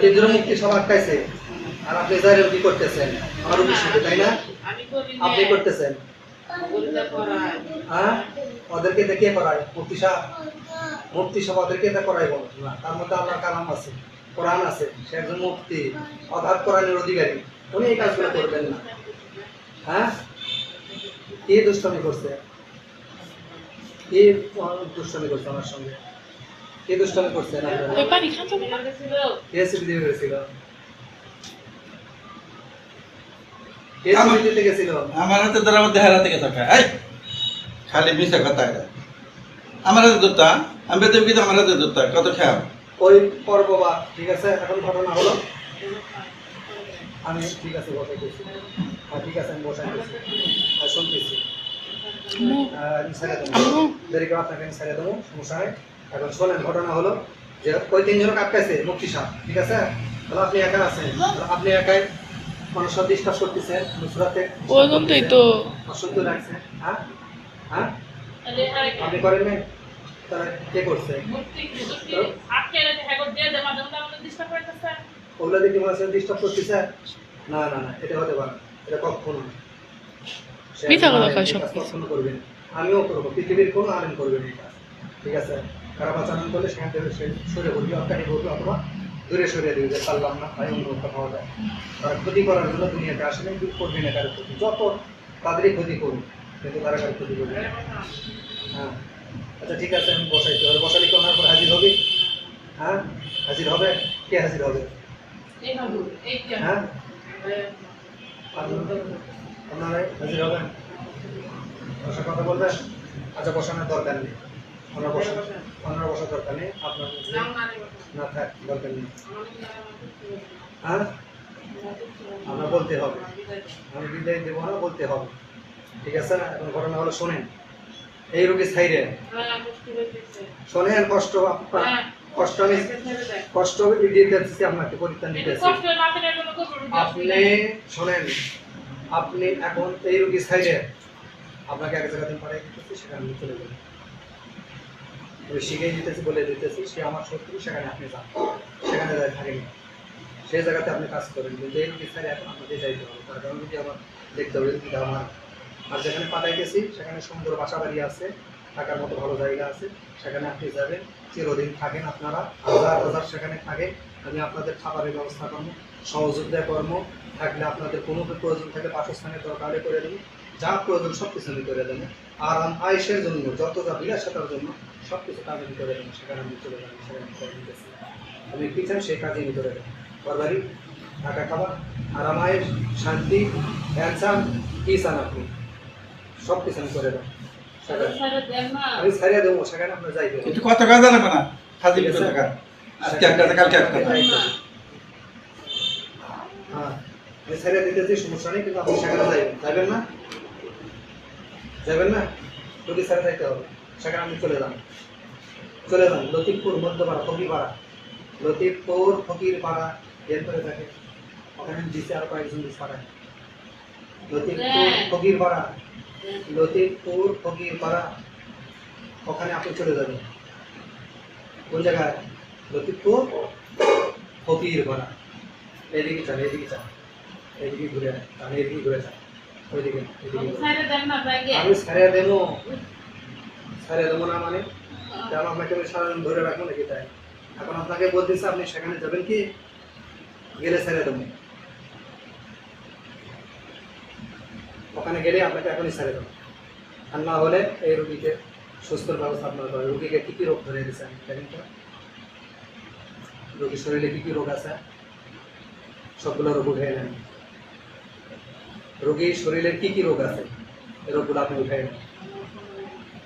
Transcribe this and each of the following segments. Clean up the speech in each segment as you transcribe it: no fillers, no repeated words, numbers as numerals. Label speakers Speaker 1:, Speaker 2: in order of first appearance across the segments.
Speaker 1: তিনজন মুক্তি সব আটকাইছে আর আপনি যারা কি করতেছেন আমার বিষয় তাই না আপনি করতেছেন হ্যাঁ ওদেরকে দেখিয়ে করায় মুফতি সব ওদেরকে করাইব না তার মধ্যে আল্লাহর কালাম আছে কোরআন আছে সে একজন মুফতি অগাধ কোরআনের অধিকারী উনি এই কাজগুলো করবেন না হ্যাঁ কি দুষ্টামি করছে কি দুষ্টামি করছে আমার সঙ্গে কি দুষ্টামি করছে
Speaker 2: আমার হাতে ধরে আমার দেহের হাতে গেছে খালি মিশা কথা এটা আমার হাতে ধরতা আমি বেতন কিন্তু আমার হাতে ধরতা কত খেয়াল
Speaker 1: ওই পর্ব বা ঠিক আছে এখন ঘটনা হলো আমি ঠিক আছে বসাইতেছি ঠিক আছে আমি বসাইতেছি আর শুনতেছি দেরিকে আপনাকে আমি ছেড়ে দেবো সমস্যা হয় এখন শোনেন ঘটনা হলো যে ওই তিনজনকে আটকাইছে মুক্তি সাহ ঠিক আছে তাহলে আপনি একা আছেন আপনি একাই মানুষের ডিস্টার্ব করতেছেন নুসরাতে
Speaker 3: ওইজন্যই তো
Speaker 1: অসহ্য লাগছে হ্যাঁ হ্যাঁ আপনি করেন নাই তাহলে কে করছে ওগুলো দেখি মানুষের ডিস্টার্ব করতেছে না না না এটা হতে পারে এটা কখনো কখনো করবেন আমিও করবো পৃথিবীর কোনো আলেম করবেন এই কাজ ঠিক আছে কারা বাঁচানো করলে সেখান থেকে সরে বলবি অকানি বলবি অথবা দূরে সরিয়ে দিবি যে পারলাম না তাই অন্য কথা পাওয়া যায় তারা ক্ষতি করার জন্য দুনিয়াতে আসলে করবি না কারো ক্ষতি যত তাদেরই ক্ষতি করুন কিন্তু তারা কারো ক্ষতি করবে হ্যাঁ আচ্ছা ঠিক আছে আমি বসাইতে হবে বসালে কি ওনার পর হাজির হবে হ্যাঁ হাজির হবে কে হাজির হবে হ্যাঁ আপনারা হাজির হবেন বসার কথা বলবেন আচ্ছা বসানোর দরকার নেই ওনার বসার দরকার নেই আপনার না থাক দরকার নেই হ্যাঁ আমরা বলতে হবে আমি বিদায় দেবো না বলতে হবে ঠিক আছে এখন ঘটনা হলো শোনেন এই রোগী ছাইরে শোনেন কষ্ট কষ্ট আমি কষ্ট দিতেছি আপনাকে পরিত্রাণ দিতেছি আপনি শোনেন আপনি এখন এই রোগী ছাইরে আপনাকে এক জায়গাতে পাঠিয়ে দিতেছি সেখানে আমি চলে যাবেন আমি শিখিয়ে দিতেছি বলে দিতেছি সে আমার শত্রু সেখানে আপনি যান সেখানে যাই থাকেন সেই জায়গাতে আপনি কাজ করেন কিন্তু এই রোগী ছাইরে এখন আপনাকে যাইতে হবে তার কারণ যদি আমার দেখতে হবে যদি আমার আর যেখানে পাঠাইতেছি সেখানে সুন্দর বাসা বাড়ি আছে থাকার মতো ভালো জায়গা আছে সেখানে আপনি যাবেন চিরদিন থাকেন আপনারা হাজার সেখানে থাকে আমি আপনাদের খাবারের ব্যবস্থা করবো সহযোগিতা কর্ম থাকলে আপনাদের কোনো প্রয়োজন থাকলে বাসস্থানের দরকার করে দেবো যা প্রয়োজন সব কিছু আমি করে দেবো আরাম আয়েসের জন্য যত যা বিলাসিতার জন্য সব কিছু কাজ আমি করে দেবো সেখানে আমি চলে যাবো সেখানে করে দিতেছি আমি কী চান সেই কাজে আমি করে দেবো ঘরবাড়ি থাকা খাবার আরাম আয়েস শান্তি চান কী চান আপনি সব কিছু আমি করে দেবো আমি ছাড়িয়ে দেবো সেখানে আপনার যাইবেন
Speaker 2: একটু কত টাকা লাগবে না হাজির টাকা আজকে একটা কালকে একটা
Speaker 1: হ্যাঁ আমি ছাড়িয়ে দিতেছি সমস্যা নেই কিন্তু আপনি সেখানে যাইবেন না যাবেন না যদি ছাড়ে যাইতে হবে সেখানে আপনি চলে যান লতিফপুর মধ্যপাড়া ফকিরপাড়া লতিফপুর ফকিরপাড়া এর করে থাকে ওখানে দিচ্ছে আর কয়েকজন দিচ্ছে পাড়ায় লতিফপুর ফকিরপাড়া ওখানে আপনি চলে যাবেন কোন জায়গায় লতিফপুর ফকিরপাড়া এদিকে চান এদিকে ঘুরে তাহলে এদিকে ঘুরে যান ওইদিকে আমি ছাড়িয়ে দেবো না মানে তেমন আপনাকে আমি সারাদিন ধরে রাখবো নাকি তাই এখন আপনাকে বলতেছে আপনি সেখানে যাবেন কি গেলে ছাড়িয়ে দেবো ওখানে গেলে আপনাকে এখনই ছেড়ে দেবো আর না হলে এই রোগীকে সুস্থর ব্যবস্থা আপনার করে রোগীকে কী কী রোগ ধরে দিয়েছেন দেখেন তো রোগীর শরীরে কী কী রোগ আছে সবগুলো রোগ উঠে নেন রোগীর শরীরে কী কী রোগ আছে এই রোগগুলো আপনি উঠে নেন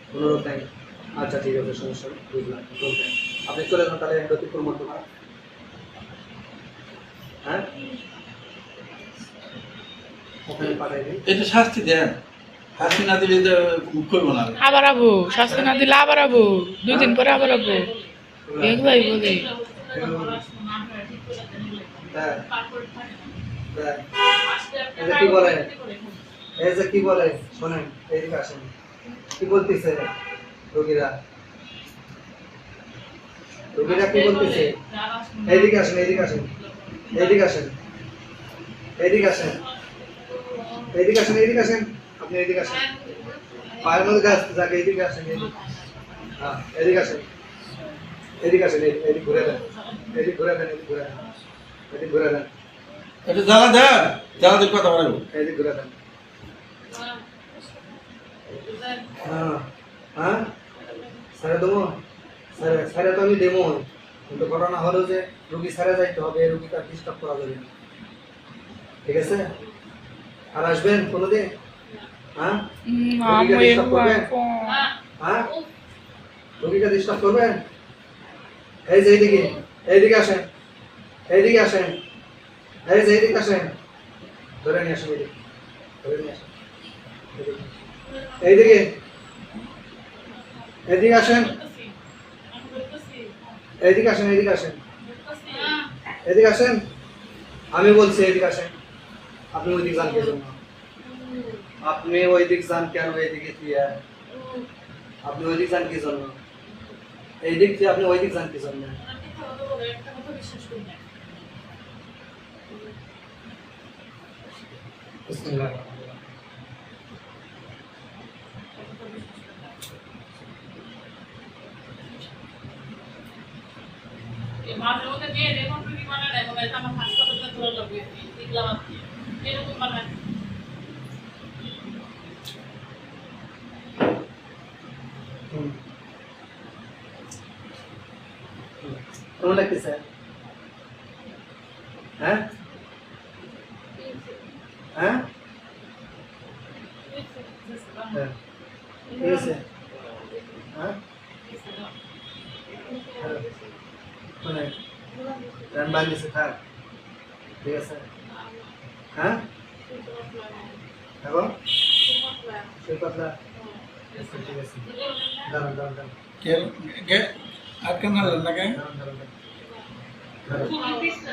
Speaker 1: কোনো রোগ নেই আচ্ছা ঠিক আছে সমস্যা বুঝলাম রোগ নেই আপনি চলে যান তাহলে লতিফপুর মধ্যপাড়া হ্যাঁ ওখানে পাঠাই দিন
Speaker 2: এটা শাস্তি দেন শাস্তি না দিলে করবো না
Speaker 3: আবার আবু শাস্তি না দিলে আবার আবু 2 দিন পরে আবার আবু এগুলাই বলে
Speaker 1: কি বলে শোনেন এইদিকে আসেন কি বলতেছে রোগীরা কি বলতেছে এইদিকে আসেন এইদিকে আসেন, এইদিকে আসেন, এইদিকে আসেন, এইদিকে আসেন, আপনি এইদিকে আসেন, পায়ের মধ্যে গাছ যাকে এইদিকে আসেন, হ্যাঁ এদিকে আসেন, এদিকে আসেন, এদিক ঘুরে দেন, এদিক ঘুরে দেন, এদিক ঘুরে দেন, এদিক ঘুরে দেন,
Speaker 2: এটা জ্বালা দেন, জ্বালা দিয়ে কথা বলবো।
Speaker 1: এদিক ঘুরে দেন। হ্যাঁ হ্যাঁ স্যারে দেবো, স্যারে স্যারে তো আমি দেবো, কিন্তু ঘটনা হলো যে রুগী স্যারে যাইতে হবে, রুগীকে ডিস্টার্ব করা যাবে না, ঠিক আছে? আর আসবেন কোনোদিন? হ্যাঁ রুগীকে ডিস্টার্ব করবেন? হ্যাঁ রুগীকে ডিস্টার্ব করবেন? এই যে এইদিকে, এইদিকে আসেন, এইদিকে আসেন, এই যে এইদিকে আসেন, ধরে নিয়ে আসেন, এইদিকে ধরে নিয়ে আসেন, এইদিকে, এদিকে আসেন, এদিকে আসেন, এদিকে আসেন, এদিকে আসেন, আমি বলছি এদিকে আসেন। আপনি ওই দিক যান কি জন্য? আপনি ওই দিক যান কেন? এইদিকে দিয়ে আপনি ওই দিক যান কি জন্য? এই দিক দিয়ে আপনি ওই দিক যান কি জন্য? বিসমিল্লাহ।
Speaker 4: মাঝে মধ্যে গিয়ে দেখুন তুমি বানায় না বলে আমার হাসপাতালে তোলা লাগবে দেখলাম আপনি এরকম বানায়
Speaker 1: কেমন লাগতেছে? হ্যাঁ হ্যাঁ হ্যাঁ ঠিক আছে। হ্যাঁ মানে রান বানিয়েছে থাক, ঠিক আছে। হ্যাঁ এখন সেই পাতলা, ঠিক আছে, দাঁড়ান দাঁড়ান দাঁড়ান
Speaker 2: কে কে আটকে না লাগে
Speaker 1: দাঁড়ান দাঁড়ান দাঁড়ান।